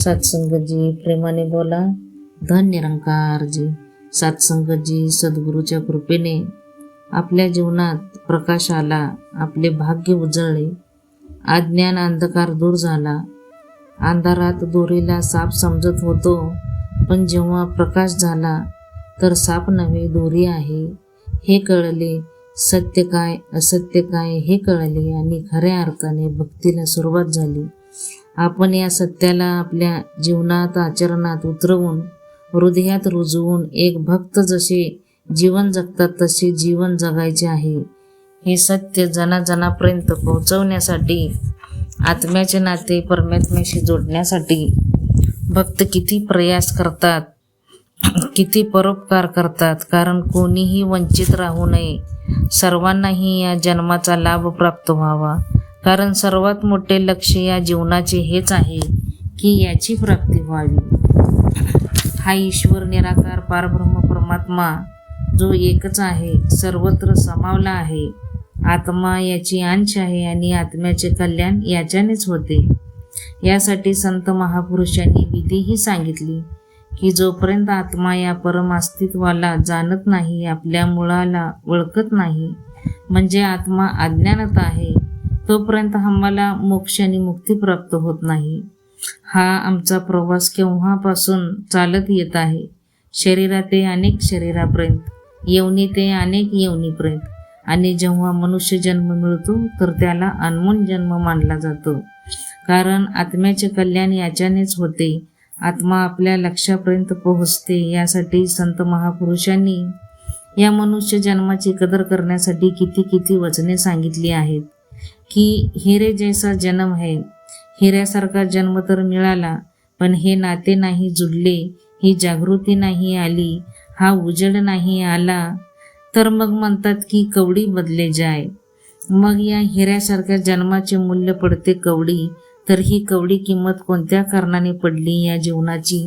सत्संगजी प्रेमाने बोला. धन निरंकारजी. सत्संगजी सद्गुरूच्या कृपेने आपल्या जीवनात प्रकाश आला, आपले भाग्य उजळले, अज्ञान अंधकार दूर झाला. अंधारात दोरीला साप समजत होतो, पण जेव्हा प्रकाश झाला तर साप नव्हे दोरी आहे हे कळले. सत्य काय असत्य काय हे कळले आणि खऱ्या अर्थाने भक्तीला सुरुवात झाली. आपण या सत्याला आपल्या जीवनात आचरणात उतरवून हृदयात रुजवून एक भक्त जसे जीवन जगतात तसे जीवन जगायचे आहे. हे सत्य जनाजनापर्यंत पोहोचवण्यासाठी, आत्म्याचे नाते परमात्म्याशी जोडण्यासाठी भक्त किती प्रयास करतात, किती परोपकार करतात. कारण कोणीही वंचित राहू नये, सर्वांनाही या जन्माचा लाभ प्राप्त व्हावा. कारण सर्वात मोठे लक्ष या जीवनाचे हेच आहे की याची प्राप्ती व्हावी. हा ईश्वर निराकार पारब्रह्म परमात्मा जो एकच आहे, सर्वत्र समावला आहे. आत्मा याची अंश आहे आणि आत्म्याचे कल्याण याच्यानेच होते. यासाठी संत महापुरुषांनी विधीही सांगितली की जोपर्यंत आत्मा या परम अस्तित्वाला जाणत नाही, आपल्या मुळाला ओळखत नाही, म्हणजे आत्मा अज्ञानात आहे, तोपर्यंत आम्हाला मोक्ष आणि मुक्ती प्राप्त होत नाही. हा आमचा प्रवास केव्हापासून चालत येत आहे. शरीरा ते अनेक शरीरापर्यंत, येवनी ते अनेक येवनीपर्यंत. आणि जेव्हा मनुष्य जन्म मिळतो तर त्याला अनमोल जन्म मानला जातो. कारण आत्म्याचे कल्याण याच्यानेच होते. आत्मा आपल्या लक्ष्यापर्यंत पोहोचते. यासाठी संत महापुरुषांनी या मनुष्य जन्माची कदर करण्यासाठी किती किती वचने सांगितली आहेत की हिरे जैसा जन्म है. हिऱ्यासारखा जन्म तर मिळाला, पण हे नाते नाही जुडले, ही जागृती नाही आली, हा उजेड नाही आला, तर मग म्हणतात की कवडी बदले जाय. मग या हिऱ्यासारख्या जन्माचे मूल्य पडते कवडी. तर ही कवडी किंमत कोणत्या कारणाने पडली या जीवनाची?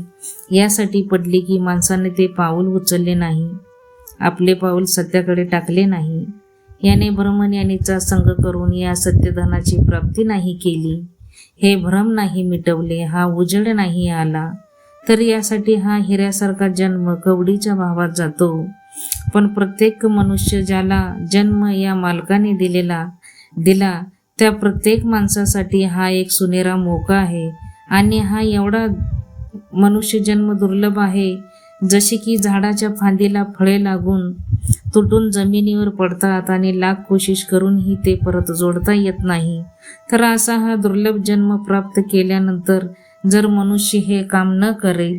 यासाठी पडली की माणसाने ते पाऊल उचलले नाही, आपले पाऊल सत्याकडे टाकले नाही. याने ब्रह्मज्ञानीचा संग करून या सत्यधनाची प्राप्ती नाही केली, हे भ्रम नाही मिटवले, हा उजेड नाही आला. तर यासाठी हा हिऱ्यासारखा जन्म कवडीच्या भावात जातो. पण प्रत्येक मनुष्य ज्याला जन्म या मालकाने दिला त्या प्रत्येक माणसासाठी हा एक सुनेरा मोका आहे. आणि हा एवढा मनुष्य जन्म दुर्लभ आहे जसे की झाडाच्या फांदीला फळे लागून तुटून जमिनीवर पडतात आणि लाख कोशिश करूनही ते परत जोडता येत नाही. तर असा हा दुर्लभ जन्म प्राप्त केल्यानंतर जर मनुष्य हे काम न करे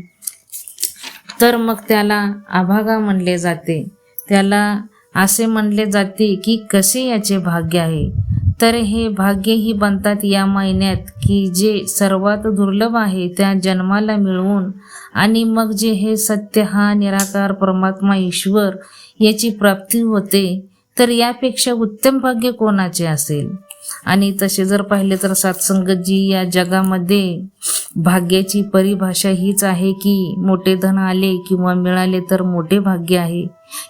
तर मग त्याला अभागा म्हणले जाते. त्याला असे म्हणले जाते की कसे याचे भाग्य आहे. तर हे भाग्यही बनतात या महिन्यात की जे सर्वात दुर्लभ आहे त्या जन्माला मिळवून आणि मग जे हे सत्य हा निराकार परमात्मा ईश्वर याची प्राप्ती होते. तर यापेक्षा उत्तम भाग्य कोणाचे असेल? आणि तसे जर पाहिले तर सत्संगजी या जगामध्ये भाग्याची परिभाषा हीच आहे की मोठे धन आले किंवा मिळाले तर मोठे भाग्य आहे,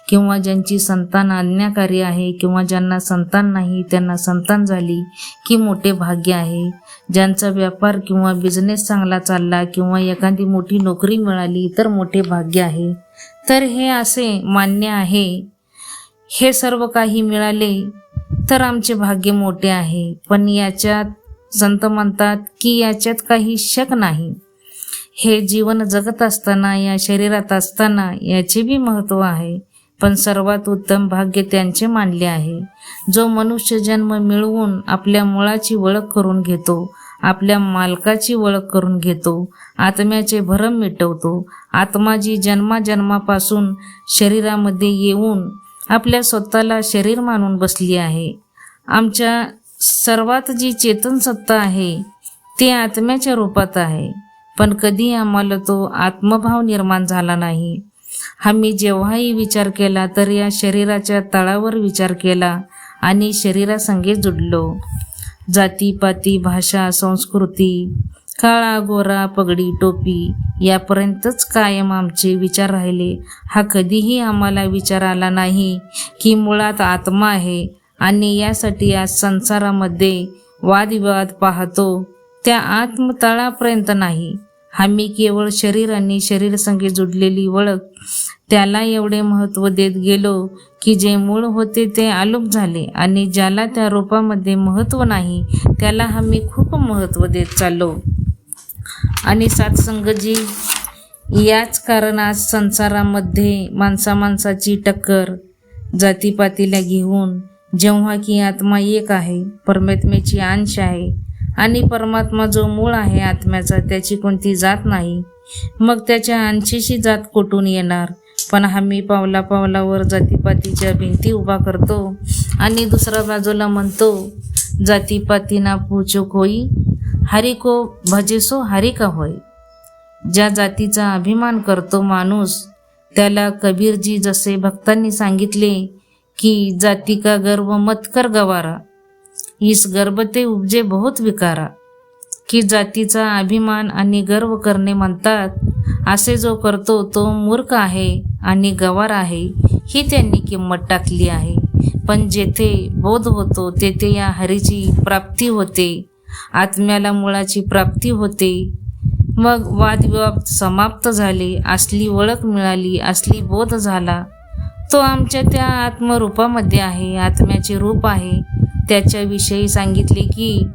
किंवा ज्यांची संतान आज्ञाकारी आहे, किंवा ज्यांना संतान नाही त्यांना संतान झाली की मोठे भाग्य आहे. ज्यांचा व्यापार किंवा बिझनेस चांगला चालला किंवा एखादी मोठी नोकरी मिळाली तर मोठे भाग्य आहे. तर हे असे मान्य आहे, हे सर्व काही मिळाले तर आमचे भाग्य मोठे आहे. पण याच्यात संत म्हणतात की याच्यात काही शक नाही. हे जीवन जगत असताना, या शरीरात असताना याचे बी महत्त्व आहे. पण सर्वात उत्तम भाग्य त्यांचे मानले आहे जो मनुष्य जन्म मिळवून आपल्या मुळाची ओळख करून घेतो, आपल्या मालकाची ओळख करून घेतो, आत्म्याचे भरम मिटवतो. आत्मा जी जन्मापासून शरीरामध्ये येऊन आपल्या स्वतःला शरीर मानून बसली आहे. आमच्या सर्वात जी चेतन सत्ता आहे ती आत्म्याच्या रूपात आहे. पण कधी आम्हाला तो आत्मभाव निर्माण झाला नाही. आम्ही जेव्हाही विचार केला तर या शरीराच्या तळावर विचार केला आणि शरीरासंगे जुडलो. जातीपाती, भाषा, संस्कृती, काळा गोरा, पगडी टोपी यापर्यंतच कायम आमचे विचार राहिले. हा कधीही आम्हाला विचार आला नाही की मुळात आत्मा आहे आणि यासाठी आज संसारामध्ये वादविवाद पाहतो त्या आत्मतळापर्यंत नाही. आम्ही केवळ शरीर आणि शरीर संगे जुडलेली ओळख त्याला एवढे महत्त्व देत गेलो की जे मूळ होते ते आलोप झाले आणि ज्याला त्या रूपामध्ये महत्त्व नाही त्याला आम्ही खूप महत्त्व देत चाललो. आणि सत्संगजी, याच कारण आज संसारामध्ये माणसाची टक्कर जातीपातीला घेऊन, जेव्हा की आत्मा एक आहे, परमात्म्याची अंश आहे आणि परमात्मा जो मूळ आहे आत्म्याचा त्याची कोणती जात नाही, मग त्याच्या अंशीची जात कुठून येणार? पण आम्ही पावला पावलावर जातीपातीच्या भिंती उभा करतो आणि दुसऱ्या बाजूला म्हणतो जातीपाती ना पूछो कोई, हरि को भजेसो हरि का होय. ज्या जातीचा अभिमान करतो माणूस त्याला कबीरजी जसे भक्तांनी सांगितले की जाती का गर्व मत कर गवारा, इस गर्भते उपजे बहुत विकारा. की जातीचा अभिमान आणि गर्व करणे म्हणतात असे जो करतो तो मूर्ख आहे आणि गवार आहे, ही त्यांनी किंमत टाकली आहे. पण जेथे बोध होतो तेथे या हरीची प्राप्ती होते, आत्म्याला मुळाची प्राप्ती होते. मग वादविवाद समाप्त झाले, असली ओळख मिळाली, असली बोध झाला. तो आमच्या त्या आत्मरूपामध्ये आहे, आत्म्याचे रूप आहे. त्याच्याविषयी सांगितले की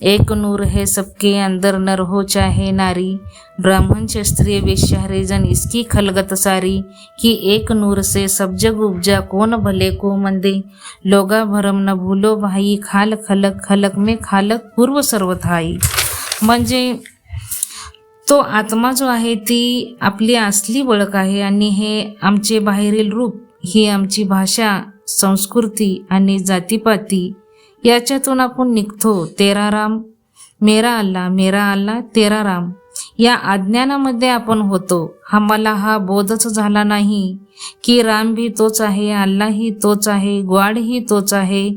एक नूर है सबके अंदर, नर हो चाहे नारी, ब्राह्मण क्षत्रिय वैश्य हरिजन इसकी खलगत सारी. कि एक नूर से सब जग उपजा, कौन भले को मंदे, लोगा भरम न भूलो भाई, खाल खलक खलक में खालक पूर्व सर्वथाई. म्हणजे तो आत्मा जो आहे ती आपली असली ओळख आहे आणि हे आमचे बाहेरील रूप, ही आमची भाषा, संस्कृती आणि जातीपाती याच्यातून आपण निघतो. तेरा राम मेरा अल्लाह तेरा राम या अज्ञानामध्ये आपण होतो. आम्हाला हा बोधच झाला नाही की राम भी तोच आहे, अल्लाह ही तोच आहे, ग्वाड ही तोच आहे,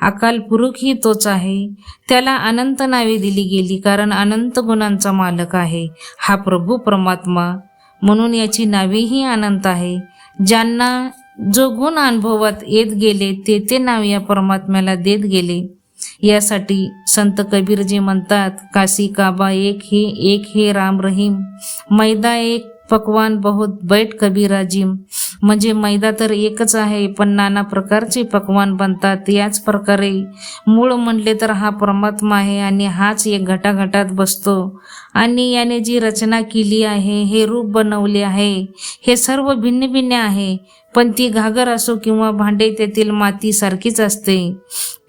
अकाल पुरुष ही तोच आहे. त्याला अनंत नावे दिली गेली कारण अनंत गुणांचा मालक आहे हा प्रभू परमात्मा, म्हणून याची नावेही अनंत आहे. ज्यांना जो गुण अनुभवात येत गेले ते नाव या परमात्म्याला देत गेले. यासाठी संत कबीरजी म्हणतात काशी काबा एक हे राम रहीम, मैदा एक पकवान बहुत बैठ कबीरा जिम. म्हणजे मैदा तर एकच आहे पण नाना प्रकारचे पकवान बनतात. याच प्रकारे मूळ म्हणले तर हा परमात्मा आहे आणि हाच एक घटाघटात बसतो आणि याने जी रचना केली आहे, हे रूप बनवले आहे, हे सर्व भिन्न भिन्न आहे. पण ती घागर असो किंवा भांडे त्यातील माती सारखीच असते,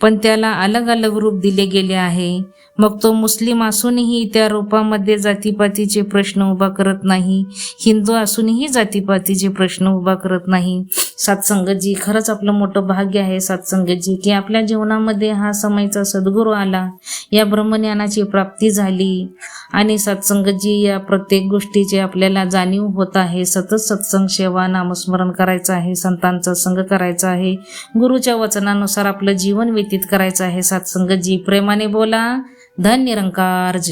पण त्याला अलग अलग रूप दिले गेले आहे. मग तो मुस्लिम असूनही त्या रूपामध्ये जातीपातीचे प्रश्न उभा करत नाही, हिंदू असूनही जातीपातीचे प्रश्न उभा करत नाही. सत्संगजी, खरंच आपलं मोठं भाग्य आहे सत्संगजी की आपल्या जीवनामध्ये हा समयचा सद्गुरू आला, या ब्रह्मज्ञानाची प्राप्ती झाली आणि सत्संगजी या प्रत्येक गोष्टीची आपल्याला जाणीव होत आहे. सतत सत्संग सेवा नामस्मरण करायचं आहे, संतांचा संग करायचा आहे, गुरुच्या वचनानुसार आपलं जीवन व्यतीत करायचं आहे. सत्संगजी, प्रेमाने बोला. धन निरंकारजी.